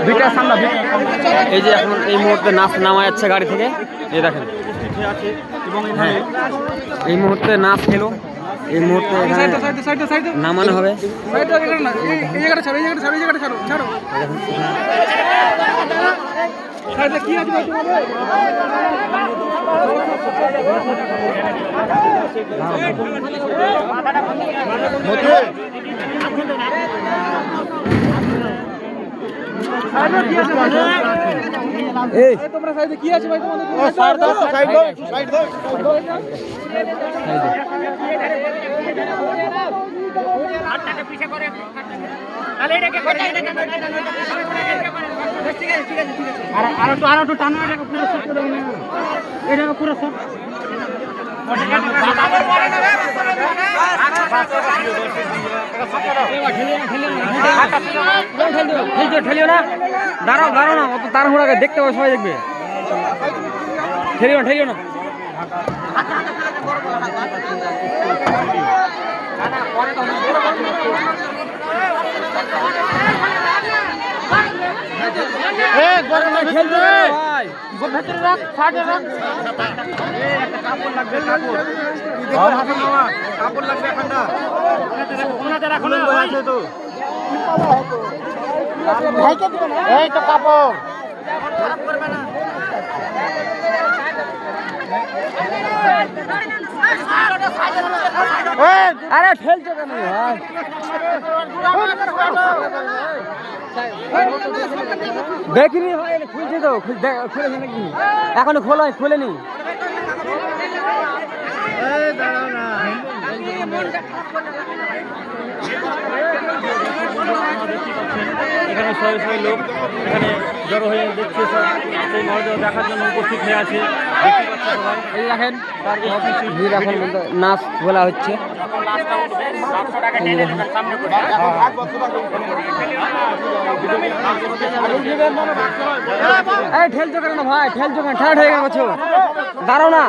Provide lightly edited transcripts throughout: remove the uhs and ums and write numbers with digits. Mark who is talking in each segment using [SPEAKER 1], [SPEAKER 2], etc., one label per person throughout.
[SPEAKER 1] ভিটার সামনে এই যে এখন এই মুহূর্তে নাচ নামা যাচ্ছে গাড়ি থেকে, এই দেখেন এই মুহূর্তে নাচ খেলো, এই মুহূর্তে নামানো হবে।
[SPEAKER 2] তোমরা সাইডে কি আছে ভাই তোমাদের? আর একটু টানো, এটাকে পুরো সব
[SPEAKER 1] ঠেলিও না, দাঁড়াও দাঁড়াও না, অত তাড়াহুড়া দেখতে পাবো, সবাই দেখবে। ঠেলিও না, ঠেলিও না।
[SPEAKER 2] এই তো কাপড়
[SPEAKER 1] আরে ঠেলছো কেন ভাই? দেখিনি ভাই, খুলছে তো, খুলেছে নাকি? এখনো খোলেনি।
[SPEAKER 3] এখানে শয়ে শয়ে লোক এখানে জড়ো হয়ে দেখছে, সেই মরদেহ দেখার জন্য উপস্থিত হয়ে আছে।
[SPEAKER 1] এই দেখেন নাচ বলা হচ্ছে। এই ঠেলছো কেন ভাই? ঠেলছো কেন? ঠাট হয়ে গেছো, দাঁড়াও না।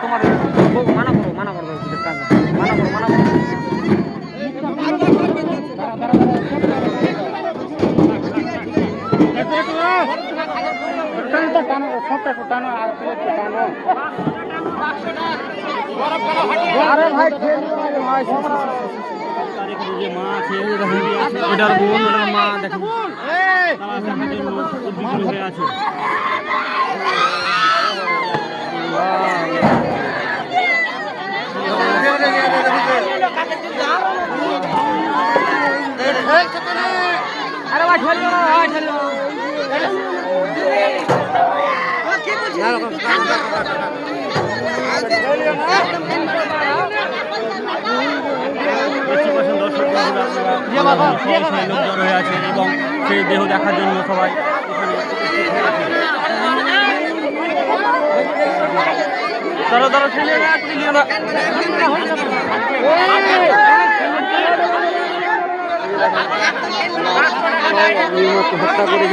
[SPEAKER 1] তোমার মানা করো, মানা করো, মানা করো, মানা করো। আরে ভাই
[SPEAKER 3] মা আছে, এটার বোন, ওটার মা, দেখেন হয়ে আছে।
[SPEAKER 1] আরে ভাই ঠেলো না, ভাই ঠেলো।
[SPEAKER 3] লোকজন হয়ে আছেন এবং সেই দেহ দেখার জন্য সবাই
[SPEAKER 1] হত্যা করে